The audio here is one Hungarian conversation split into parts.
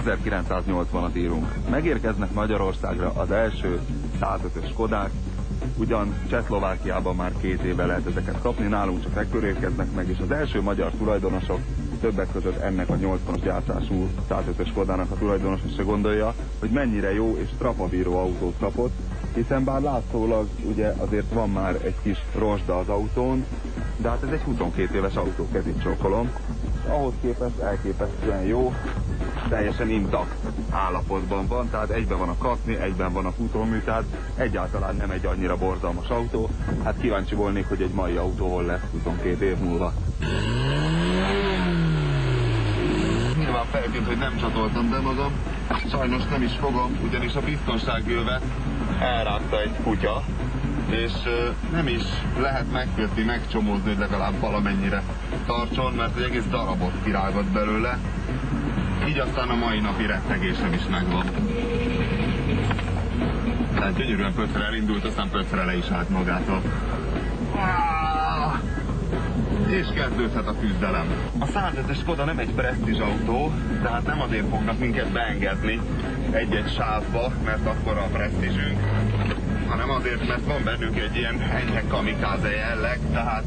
...1980-at írunk. Megérkeznek Magyarországra az első 105-ös Skodák, ugyan Csehszlovákiában már 2 éve lehet ezeket kapni, nálunk csak ekkor érkeznek meg, és az első magyar tulajdonosok, többek között ennek a 80-as gyártású 105-ös Skodának a tulajdonosa se gondolja, hogy mennyire jó és trapabíró autót kapott, hiszen bár látszólag ugye azért van már egy kis rozsda az autón, de hát ez egy 22 éves autó, kezit csókolom, és ahhoz képest elképesztően jó, teljesen intakt állapotban van, tehát egyben van a kakni, egyben van a futómű, tehát egyáltalán nem egy annyira borzalmas autó. Hát kíváncsi volnék, hogy egy mai autó hol lesz 22 év múlva. Nyilván feltűnt, hogy nem csatoltam be magam, sajnos nem is fogom, ugyanis a biztonságjövet elrágta egy kutya, és nem is lehet megkötni, megcsomózni, hogy legalább valamennyire tartson, mert egy egész darabot kirágott belőle. Így aztán a mai napi rettegésem is megvan. Tehát gyönyörűen pötszere elindult, aztán pötszere le is állt magától. És kezdődhet a küzdelem. A 105-es Skoda nem egy presztízs autó, tehát nem azért fognak minket beengedni egy-egy sávba, mert akkor a presztízsünk, hanem azért, mert van bennünk egy ilyen enyhe kamikáze jelleg, tehát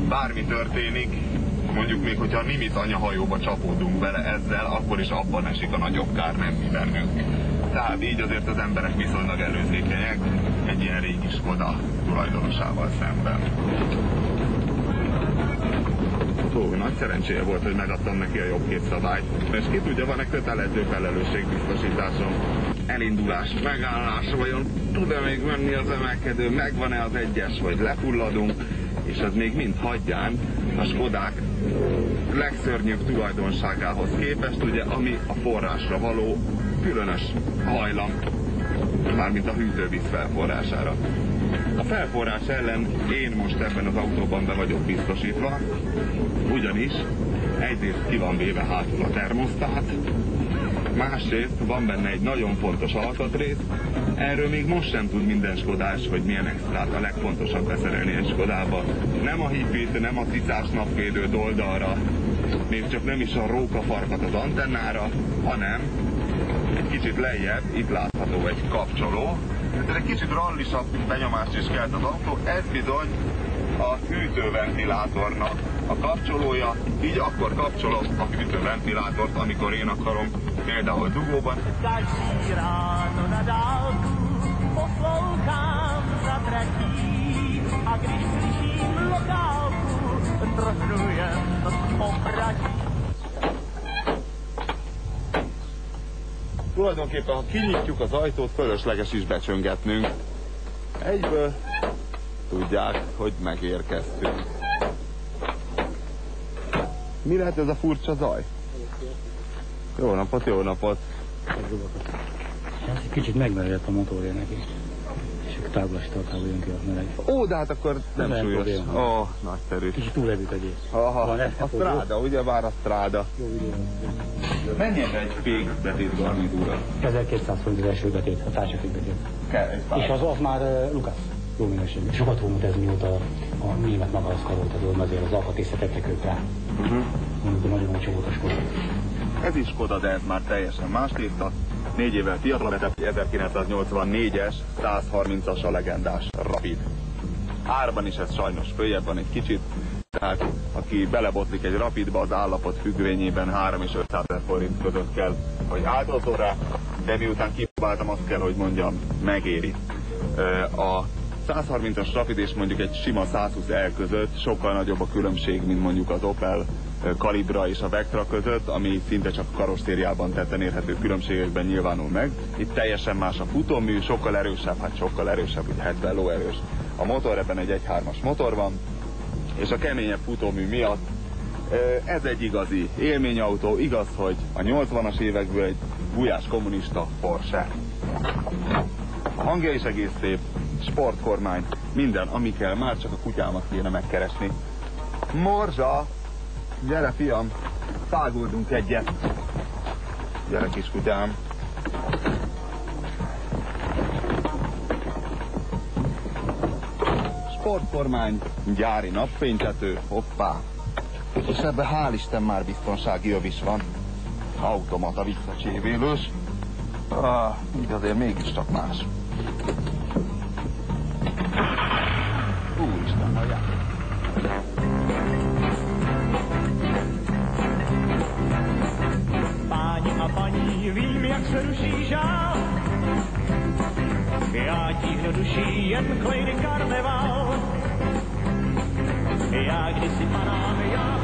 bármi történik, mondjuk még, hogyha a Nimitz anyahajóba csapódunk bele ezzel, akkor is abban esik a nagyobb kár, nem mi bennünk. Tehát így azért az emberek viszonylag előzékenyek egy ilyen régi Skoda tulajdonosával szemben. Nagy szerencséje volt, hogy megadtam neki a jobb két szabályt. És ki tudja, van-e kötelező felelősségbiztosításom? Elindulás, megállás, vajon tud-e még menni az emelkedő, megvan-e az egyes, vagy lefulladunk, és az még mind hagyján a Skodák legszörnyűbb tulajdonságához képest, ugye, ami a forrásra való különös hajlam, mármint a hűtővíz felforrására. A felforrás ellen én most ebben az autóban be vagyok biztosítva, ugyanis egyrészt ki van véve hátul a termosztát, másrészt van benne egy nagyon fontos alkatrész, erről még most sem tud minden skodás, hogy milyen extrát a legfontosabb beszerelni egy Skodába. Nem a hipit, nem a cicás napvédőt oldalra, még csak nem is a rókafarkat az antennára, hanem egy kicsit lejjebb, itt látható egy kapcsoló. Ez egy kicsit rallisabb benyomást is kelt az autó, ez bizony a hűtőventilátornak a kapcsolója, így akkor kapcsolom a hűtőventilátort, amikor én akarom, például dugóban. Tulajdonképpen, ha kinyitjuk az ajtót, fölösleges is becsöngetnünk. Egyből tudják, hogy megérkeztünk. Mi lehet ez a furcsa zaj? Jó napot, jó napot! Egy kicsit megmeredett a motorja neki. És a táblastartából jön ki a meleg. Ó, de hát akkor nem súlyos. Ó, nagyszerű. Kicsit túlevült egész. Aha, a Strada, ugyebár a Strada. Jó videó. Mennyi egy fékbetét garnitúra? 1200 forint az első betét, a tárcsafékbetét. És az már Lukasz. Jó minőségű. Sokat volt ez, mióta a német maga azt karolta dolma, azért az alkatrészre tettek ők rá. Mondjuk nagyon olcsó volt a Skoda. Ez is Skoda, de ez már teljesen más tészta. 4 évvel fiatalabb, 1984-es 130-as a legendás Rapid. Árban is ez sajnos följebb van egy kicsit, tehát aki belebotlik egy Rapidba, az állapot függvényében 3 és 500 000 forint között kell, hogy áldozzon rá, de miután kipróbáltam, azt kell, hogy mondjam, megéri. A 130-as Rapid és mondjuk egy sima 120L között sokkal nagyobb a különbség, mint mondjuk az Opel Calibra és a Vectra között, ami szinte csak karosszériában tetten érhető különbségekben nyilvánul meg. Itt teljesen más a futómű, sokkal erősebb, ugye 70 lóerős. A motor, ebben egy 1.3-as motor van, és a keményebb futómű miatt ez egy igazi élményautó, igaz, hogy a 80-as évekből egy gulyás kommunista Porsche. A hangja is egész szép, sportkormány, minden, ami kell, már csak a kutyámat kéne megkeresni. Morzsa! Gyere, fiam, száguldunk egyet. Gyere, kis kutyám. sportkormány, gyári napfénytető, hoppá. És ebbe hál' Isten már biztonsági öv is van. Automata visszacsévélős. Így azért mégiscsak más. Úristen, hallják. Páni a paní, vím, jak se ruší žál. Já tíhnu duší jen klejny karneval. Já kdysi panám, já